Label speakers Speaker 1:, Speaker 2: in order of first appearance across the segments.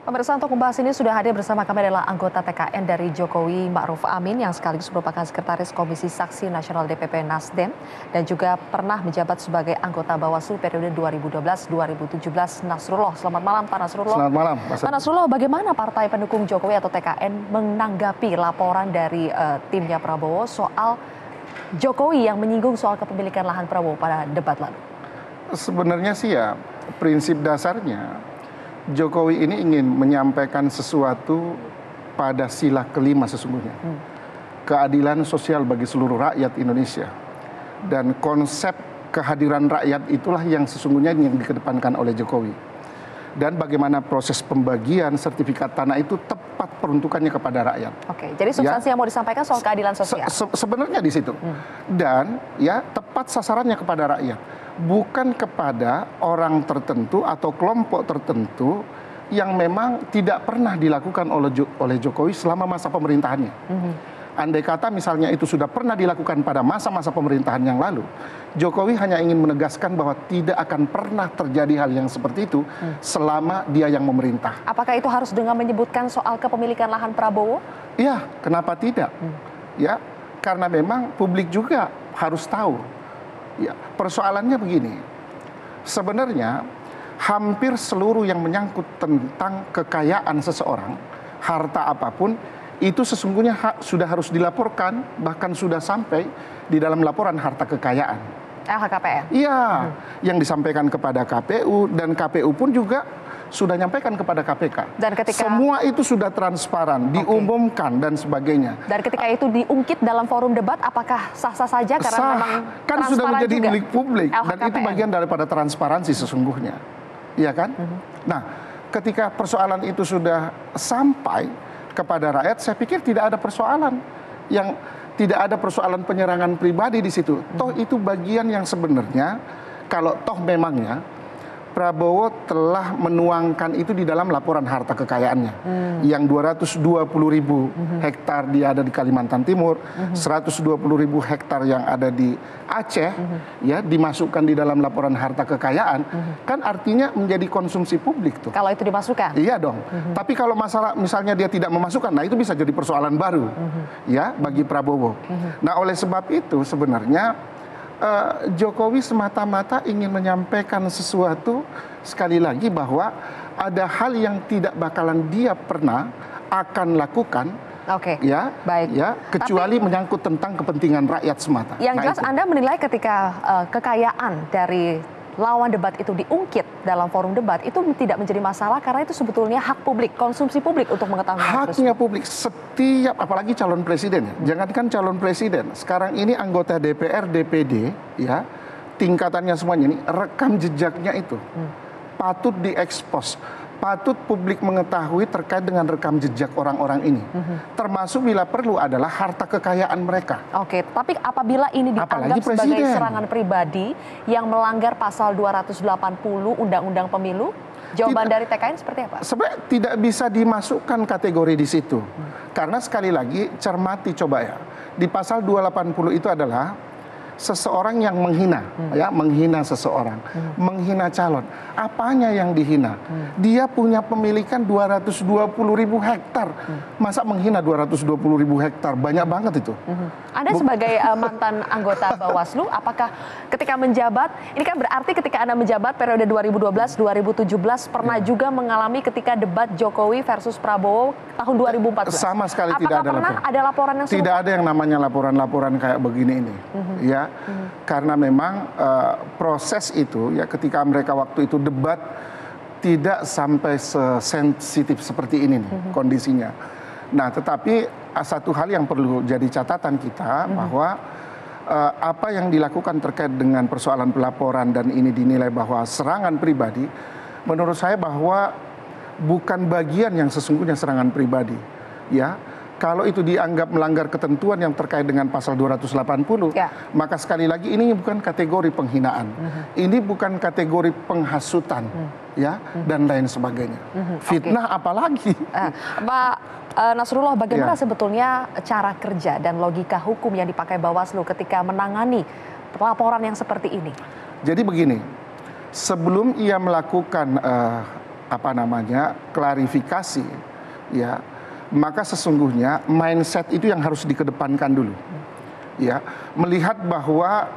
Speaker 1: Pemirsa, untuk membahas ini sudah hadir bersama kami adalah anggota TKN dari Jokowi Ma'ruf Amin yang sekaligus merupakan Sekretaris Komisi Saksi Nasional DPP Nasdem dan juga pernah menjabat sebagai anggota Bawaslu periode 2012-2017 Nasrullah. Selamat malam Pak Nasrullah.
Speaker 2: Selamat malam
Speaker 1: Pak Nasrullah, bagaimana partai pendukung Jokowi atau TKN menanggapi laporan dari timnya Prabowo soal Jokowi yang menyinggung soal kepemilikan lahan Prabowo pada debat lalu?
Speaker 2: Sebenarnya sih ya, prinsip dasarnya Jokowi ini ingin menyampaikan sesuatu pada sila kelima sesungguhnya. Keadilan sosial bagi seluruh rakyat Indonesia. Dan konsep kehadiran rakyat itulah yang sesungguhnya yang dikedepankan oleh Jokowi. Dan bagaimana proses pembagian sertifikat tanah itu tepat peruntukannya kepada rakyat.
Speaker 1: Oke, jadi substansi yang mau disampaikan soal keadilan sosial.
Speaker 2: Sebenarnya di situ. Dan ya tepat sasarannya kepada rakyat. Bukan kepada orang tertentu atau kelompok tertentu yang memang tidak pernah dilakukan oleh Jokowi selama masa pemerintahannya. Andai kata misalnya itu sudah pernah dilakukan pada masa-masa pemerintahan yang lalu, Jokowi hanya ingin menegaskan bahwa tidak akan pernah terjadi hal yang seperti itu selama dia yang memerintah.
Speaker 1: Apakah itu harus dengan menyebutkan soal kepemilikan lahan Prabowo?
Speaker 2: Iya, kenapa tidak? Ya, karena memang publik juga harus tahu. Ya, persoalannya begini, sebenarnya hampir seluruh yang menyangkut tentang kekayaan seseorang, harta apapun, itu sesungguhnya sudah harus dilaporkan, bahkan sudah sampai di dalam laporan harta kekayaan.
Speaker 1: LHKPN?
Speaker 2: Iya, yang disampaikan kepada KPU, dan KPU pun juga sudah nyampaikan kepada KPK. Dan ketika semua itu sudah transparan, diumumkan dan sebagainya.
Speaker 1: Dan ketika itu diungkit dalam forum debat, apakah sah-sah saja karena memang
Speaker 2: kan sudah menjadi
Speaker 1: juga
Speaker 2: milik publik
Speaker 1: LHKPN.
Speaker 2: Dan itu bagian daripada transparansi sesungguhnya, iya kan? Nah, ketika persoalan itu sudah sampai kepada rakyat, saya pikir tidak ada persoalan yang tidak ada persoalan penyerangan pribadi di situ. Toh itu bagian yang sebenarnya kalau toh memangnya Prabowo telah menuangkan itu di dalam laporan harta kekayaannya. Yang 220.000 hektar dia ada di Kalimantan Timur, 120.000 hektar yang ada di Aceh, ya dimasukkan di dalam laporan harta kekayaan, kan artinya menjadi konsumsi publik tuh.
Speaker 1: Kalau itu dimasukkan?
Speaker 2: Iya dong. Tapi kalau masalah misalnya dia tidak memasukkan, nah itu bisa jadi persoalan baru, ya bagi Prabowo. Nah oleh sebab itu sebenarnya Jokowi semata-mata ingin menyampaikan sesuatu sekali lagi bahwa ada hal yang tidak bakalan dia pernah akan lakukan, ya, baik, ya, kecuali menyangkut tentang kepentingan rakyat semata.
Speaker 1: Yang jelas Anda menilai ketika kekayaan dari lawan debat itu diungkit dalam forum debat itu tidak menjadi masalah karena itu sebetulnya hak publik, konsumsi publik untuk mengetahui.
Speaker 2: Haknya publik setiap, apalagi calon presiden ya. Jangankan calon presiden, sekarang ini anggota DPR, DPD ya, tingkatannya semuanya ini rekam jejaknya itu patut diekspos. Patut publik mengetahui terkait dengan rekam jejak orang-orang ini. Termasuk bila perlu adalah harta kekayaan mereka.
Speaker 1: Oke, tapi apabila ini dianggap sebagai serangan pribadi yang melanggar pasal 280 Undang-Undang Pemilu, jawaban dari TKN seperti apa?
Speaker 2: Sebenarnya tidak bisa dimasukkan kategori di situ. Karena sekali lagi cermati coba ya. Di pasal 280 itu adalah seseorang yang menghina, ya, menghina seseorang, menghina calon. Apanya yang dihina? Dia punya pemilikan 220.000 hektar. Masa menghina 220.000 hektar? Banyak banget itu.
Speaker 1: Anda sebagai mantan anggota Bawaslu, apakah ketika menjabat, ini kan berarti ketika Anda menjabat periode 2012-2017 pernah juga mengalami ketika debat Jokowi versus Prabowo tahun 2014?
Speaker 2: Sama sekali tidak ada laporan.
Speaker 1: Apakah pernah ada laporan yang serupa?
Speaker 2: Tidak ada yang namanya laporan-laporan kayak begini ini. Ya. Karena memang proses itu ya ketika mereka waktu itu debat tidak sampai sensitif seperti ini nih, kondisinya. Nah, tetapi satu hal yang perlu jadi catatan kita bahwa apa yang dilakukan terkait dengan persoalan pelaporan dan ini dinilai bahwa serangan pribadi, menurut saya bahwa bukan bagian yang sesungguhnya serangan pribadi, ya. Kalau itu dianggap melanggar ketentuan yang terkait dengan pasal 280, maka sekali lagi ini bukan kategori penghinaan. Ini bukan kategori penghasutan, ya, dan lain sebagainya. Fitnah apalagi.
Speaker 1: Pak Nasrullah, bagaimana sebetulnya cara kerja dan logika hukum yang dipakai Bawaslu ketika menangani laporan yang seperti ini?
Speaker 2: Jadi begini, sebelum ia melakukan klarifikasi, ya, maka sesungguhnya mindset itu yang harus dikedepankan dulu, ya, melihat bahwa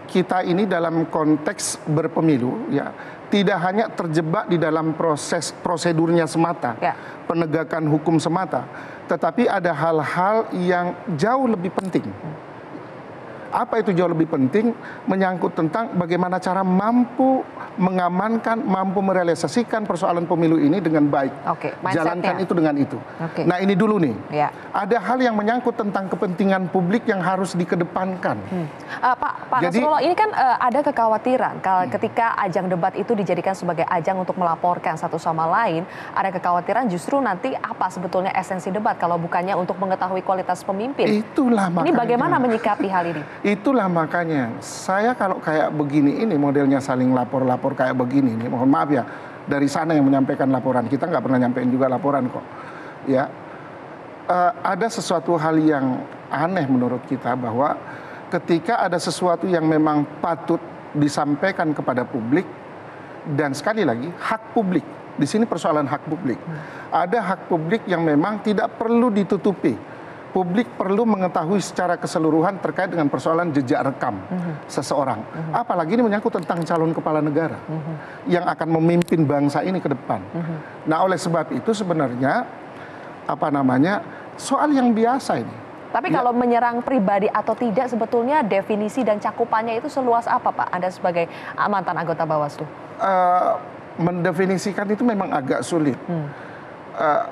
Speaker 2: kita ini dalam konteks berpemilu, ya, tidak hanya terjebak di dalam proses prosedurnya semata,
Speaker 1: ya,
Speaker 2: penegakan hukum semata, tetapi ada hal-hal yang jauh lebih penting. Apa itu jauh lebih penting? Menyangkut tentang bagaimana cara mampu mengamankan, mampu merealisasikan persoalan pemilu ini dengan baik.
Speaker 1: Oke,
Speaker 2: jalankan itu dengan itu.
Speaker 1: Oke.
Speaker 2: Nah, ini dulu nih.
Speaker 1: Ya.
Speaker 2: Ada hal yang menyangkut tentang kepentingan publik yang harus dikedepankan.
Speaker 1: Pak Nasrullah, ini kan ada kekhawatiran ketika ajang debat itu dijadikan sebagai ajang untuk melaporkan satu sama lain, ada kekhawatiran justru nanti apa sebetulnya esensi debat kalau bukannya untuk mengetahui kualitas pemimpin.
Speaker 2: Itulah makanya.
Speaker 1: Ini bagaimana menyikapi hal ini?
Speaker 2: Itulah makanya saya kalau kayak begini ini modelnya saling lapor-lapor kayak begini nih, mohon maaf ya, dari sana yang menyampaikan laporan, kita nggak pernah nyampein juga laporan kok, ya. Ada sesuatu hal yang aneh menurut kita bahwa ketika ada sesuatu yang memang patut disampaikan kepada publik, dan sekali lagi hak publik, di sini persoalan hak publik, ada hak publik yang memang tidak perlu ditutupi. Publik perlu mengetahui secara keseluruhan terkait dengan persoalan jejak rekam seseorang. Apalagi ini menyangkut tentang calon kepala negara yang akan memimpin bangsa ini ke depan. Nah, oleh sebab itu sebenarnya soal yang biasa ini.
Speaker 1: Tapi kalau menyerang pribadi atau tidak, sebetulnya definisi dan cakupannya itu seluas apa, Pak? Anda sebagai mantan anggota Bawaslu.
Speaker 2: Mendefinisikan itu memang agak sulit.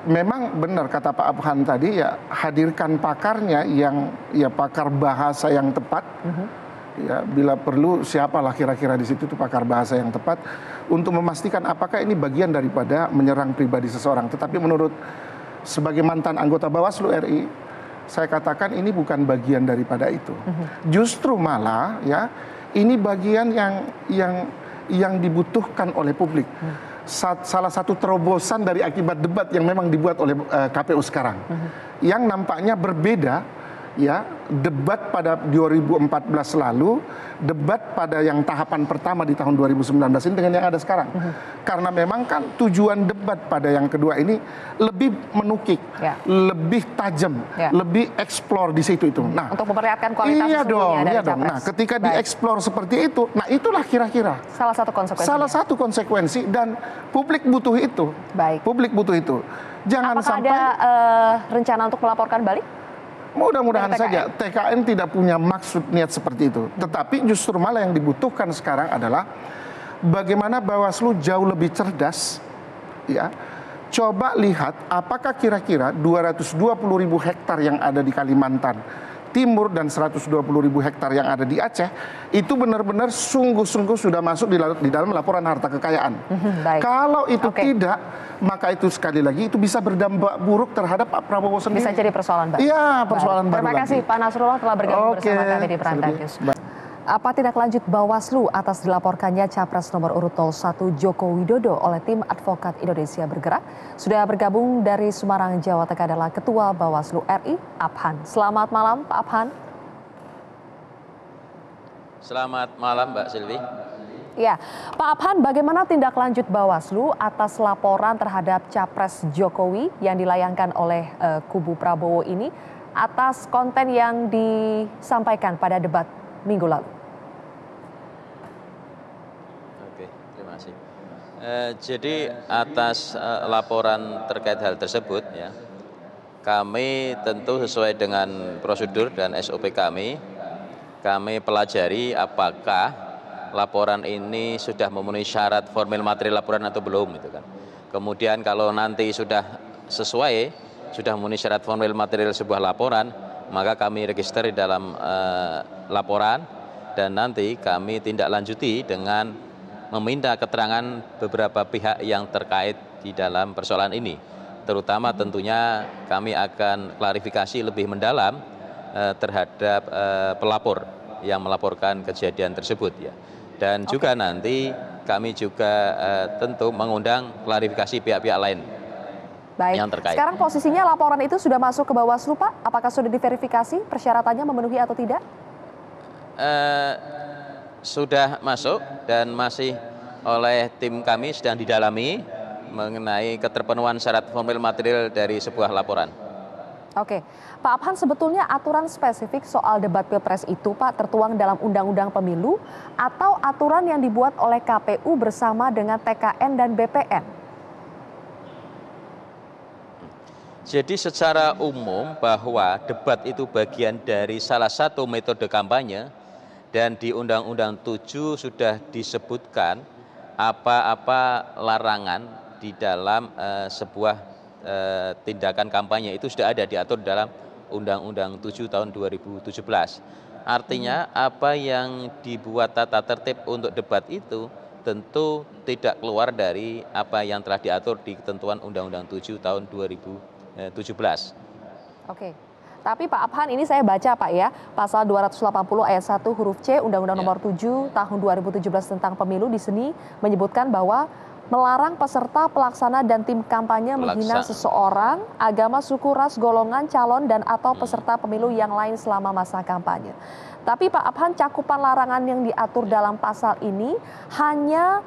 Speaker 2: Memang benar kata Pak Abhan tadi, ya, hadirkan pakarnya yang ya pakar bahasa yang tepat, ya, bila perlu siapalah kira-kira di situ tuh pakar bahasa yang tepat untuk memastikan apakah ini bagian daripada menyerang pribadi seseorang. Tetapi menurut sebagai mantan anggota Bawaslu RI, saya katakan ini bukan bagian daripada itu. Justru malah, ya, ini bagian yang dibutuhkan oleh publik. Salah satu terobosan dari akibat debat yang memang dibuat oleh KPU sekarang, yang nampaknya berbeda, ya, debat pada 2014 lalu, debat pada yang tahapan pertama di tahun 2019 ini dengan yang ada sekarang. Karena memang kan tujuan debat pada yang kedua ini lebih menukik, lebih tajam, lebih eksplor di situ itu. Nah, untuk
Speaker 1: memperlihatkan kualitas sesungguhnya dari capres.
Speaker 2: Nah, ketika dieksplor seperti itu, nah itulah kira-kira salah satu konsekuensi dan publik butuh itu.
Speaker 1: Baik.
Speaker 2: Publik butuh itu. Jangan
Speaker 1: Apakah
Speaker 2: sampai
Speaker 1: ada rencana untuk melaporkan balik?
Speaker 2: Mudah-mudahan saja. TKN tidak punya maksud niat seperti itu. Tetapi justru malah yang dibutuhkan sekarang adalah bagaimana Bawaslu jauh lebih cerdas, ya. Coba lihat apakah kira-kira 220.000 hektar yang ada di Kalimantan Timur dan 120.000 hektar yang ada di Aceh itu benar-benar sungguh-sungguh sudah masuk di dalam laporan harta kekayaan. Kalau itu tidak, maka itu sekali lagi itu bisa berdampak buruk terhadap Pak Prabowo sendiri.
Speaker 1: Bisa jadi persoalan baru.
Speaker 2: Iya, persoalan baru.
Speaker 1: Terima kasih Pak Nasrullah telah bergabung bersama kami di Prime Time News. Apa tindak lanjut Bawaslu atas dilaporkannya Capres nomor urut 01 Joko Widodo oleh tim Advokat Indonesia Bergerak? Sudah bergabung dari Semarang, Jawa Tengah adalah Ketua Bawaslu RI, Abhan. Selamat malam, Pak Abhan.
Speaker 3: Selamat malam, Mbak Silvi.
Speaker 1: Ya, Pak Abhan, bagaimana tindak lanjut Bawaslu atas laporan terhadap Capres Jokowi yang dilayangkan oleh kubu Prabowo ini atas konten yang disampaikan pada debat minggu lalu?
Speaker 3: Oke, terima kasih. Jadi atas laporan terkait hal tersebut, ya, kami tentu sesuai dengan prosedur dan SOP kami pelajari apakah laporan ini sudah memenuhi syarat formil material laporan atau belum, gitu kan. Kemudian kalau nanti sudah sesuai, sudah memenuhi syarat formil material sebuah laporan, maka kami register di dalam laporan dan nanti kami tindak lanjuti dengan meminta keterangan beberapa pihak yang terkait di dalam persoalan ini. Terutama tentunya kami akan klarifikasi lebih mendalam terhadap pelapor yang melaporkan kejadian tersebut, ya. Dan juga nanti kami juga tentu mengundang klarifikasi pihak-pihak lain.
Speaker 1: Baik,
Speaker 3: yang terkait.
Speaker 1: Sekarang posisinya laporan itu sudah masuk ke Bawaslu, Pak? Apakah sudah diverifikasi persyaratannya memenuhi atau tidak?
Speaker 3: Sudah masuk dan masih oleh tim kami sedang didalami mengenai keterpenuhan syarat formil material dari sebuah laporan.
Speaker 1: Oke, Pak Abhan, sebetulnya aturan spesifik soal debat Pilpres itu, Pak, tertuang dalam Undang-Undang Pemilu atau aturan yang dibuat oleh KPU bersama dengan TKN dan BPN?
Speaker 3: Jadi secara umum bahwa debat itu bagian dari salah satu metode kampanye dan di Undang-Undang 7 sudah disebutkan apa-apa larangan di dalam sebuah tindakan kampanye itu sudah ada diatur dalam Undang-Undang 7 tahun 2017. Artinya apa yang dibuat tata tertib untuk debat itu tentu tidak keluar dari apa yang telah diatur di ketentuan Undang-Undang 7 tahun 2017.
Speaker 1: Oke. Tapi Pak Abhan, ini saya baca Pak ya, pasal 280 ayat 1 huruf C Undang-Undang Nomor 7 tahun 2017 tentang pemilu di sini menyebutkan bahwa melarang peserta, pelaksana, dan tim kampanye menghina seseorang, agama, suku, ras, golongan, calon, dan atau peserta pemilu yang lain selama masa kampanye. Tapi Pak Abhan, cakupan larangan yang diatur dalam pasal ini hanya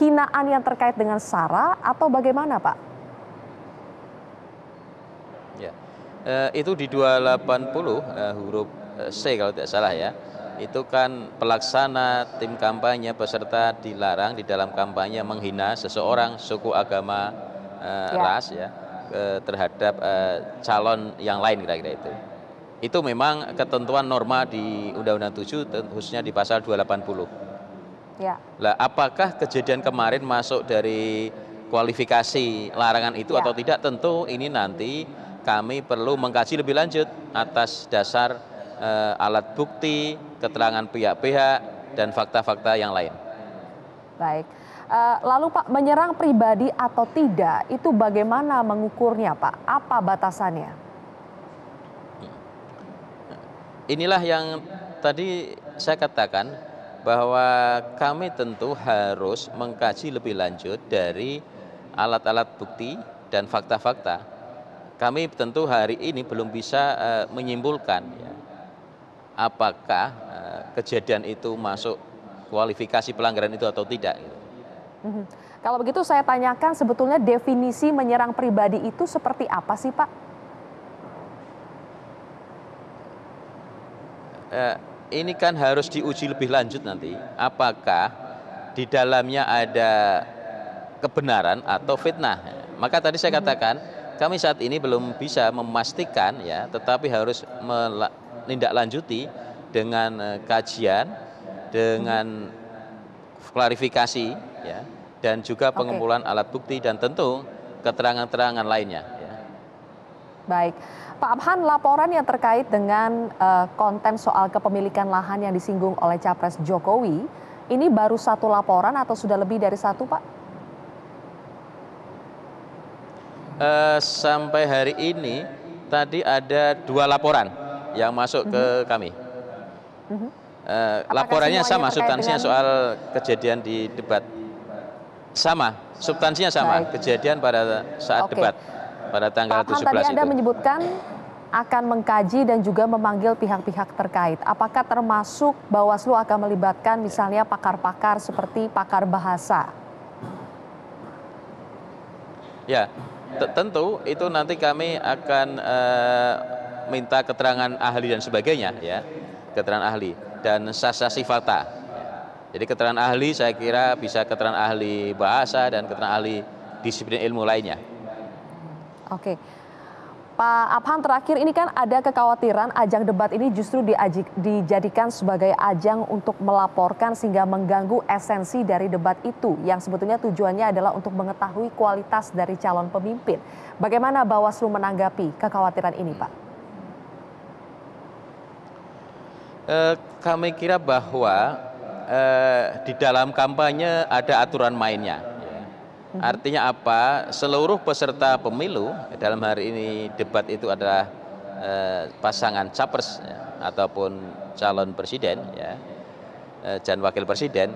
Speaker 1: hinaan yang terkait dengan SARA atau bagaimana Pak?
Speaker 3: Ya, itu di 280 huruf C kalau tidak salah ya. Itu kan pelaksana, tim kampanye, peserta dilarang di dalam kampanye menghina seseorang, suku, agama, ras ya, terhadap calon yang lain kira-kira itu. Itu memang ketentuan norma di Undang-Undang 7 khususnya di pasal 280.
Speaker 1: Ya.
Speaker 3: Lah, apakah kejadian kemarin masuk dari kualifikasi larangan itu atau tidak? Tentu ini nanti kami perlu mengkaji lebih lanjut atas dasar alat bukti, keterangan pihak-pihak, dan fakta-fakta yang lain.
Speaker 1: Baik, lalu Pak, menyerang pribadi atau tidak, itu bagaimana mengukurnya Pak? Apa batasannya?
Speaker 3: Inilah yang tadi saya katakan bahwa kami tentu harus mengkaji lebih lanjut dari alat-alat bukti dan fakta-fakta. Kami tentu hari ini belum bisa menyimpulkan ya, apakah kejadian itu masuk kualifikasi pelanggaran itu atau tidak.
Speaker 1: Kalau begitu saya tanyakan, sebetulnya definisi menyerang pribadi itu seperti apa sih Pak?
Speaker 3: Ini kan harus diuji lebih lanjut nanti, apakah di dalamnya ada kebenaran atau fitnah. Maka tadi saya katakan, kami saat ini belum bisa memastikan ya, tetapi harus menindaklanjuti dengan kajian, dengan klarifikasi ya, dan juga pengumpulan alat bukti dan tentu keterangan-keterangan lainnya ya.
Speaker 1: Baik, Pak Abhan, laporan yang terkait dengan konten soal kepemilikan lahan yang disinggung oleh Capres Jokowi, ini baru satu laporan atau sudah lebih dari satu Pak?
Speaker 3: Sampai hari ini tadi ada 2 laporan yang masuk ke kami. Laporannya sama, substansinya soal kejadian di debat. Sama, substansinya sama, kejadian pada saat debat pada tanggal 17 itu.
Speaker 1: Tadi Anda menyebutkan akan mengkaji dan juga memanggil pihak-pihak terkait. Apakah termasuk Bawaslu akan melibatkan misalnya pakar-pakar seperti pakar bahasa?
Speaker 3: Ya, tentu itu nanti kami akan minta keterangan ahli dan sebagainya ya, keterangan ahli dan saksi fakta. Jadi keterangan ahli saya kira bisa keterangan ahli bahasa dan keterangan ahli disiplin ilmu lainnya.
Speaker 1: Oke, Pak Abhan, terakhir ini kan ada kekhawatiran ajang debat ini justru dijadikan sebagai ajang untuk melaporkan sehingga mengganggu esensi dari debat itu yang sebetulnya tujuannya adalah untuk mengetahui kualitas dari calon pemimpin. Bagaimana Bawaslu menanggapi kekhawatiran ini Pak?
Speaker 3: Kami kira bahwa di dalam kampanye ada aturan mainnya. Artinya apa? Seluruh peserta pemilu dalam hari ini debat itu adalah pasangan capres ya, ataupun calon presiden ya, dan wakil presiden,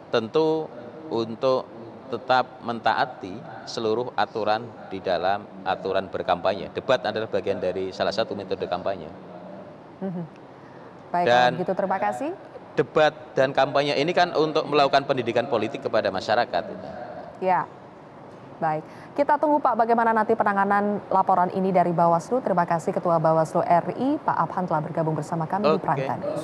Speaker 3: tentu untuk tetap mentaati seluruh aturan di dalam aturan berkampanye. Debat adalah bagian dari salah satu metode kampanye.
Speaker 1: Baik,
Speaker 3: dan
Speaker 1: kalau begitu terima kasih.
Speaker 3: Debat dan kampanye ini kan untuk melakukan pendidikan politik kepada masyarakat.
Speaker 1: Ya. Baik, kita tunggu Pak bagaimana nanti penanganan laporan ini dari Bawaslu. Terima kasih Ketua Bawaslu RI, Pak Abhan telah bergabung bersama kami di Prime Time News.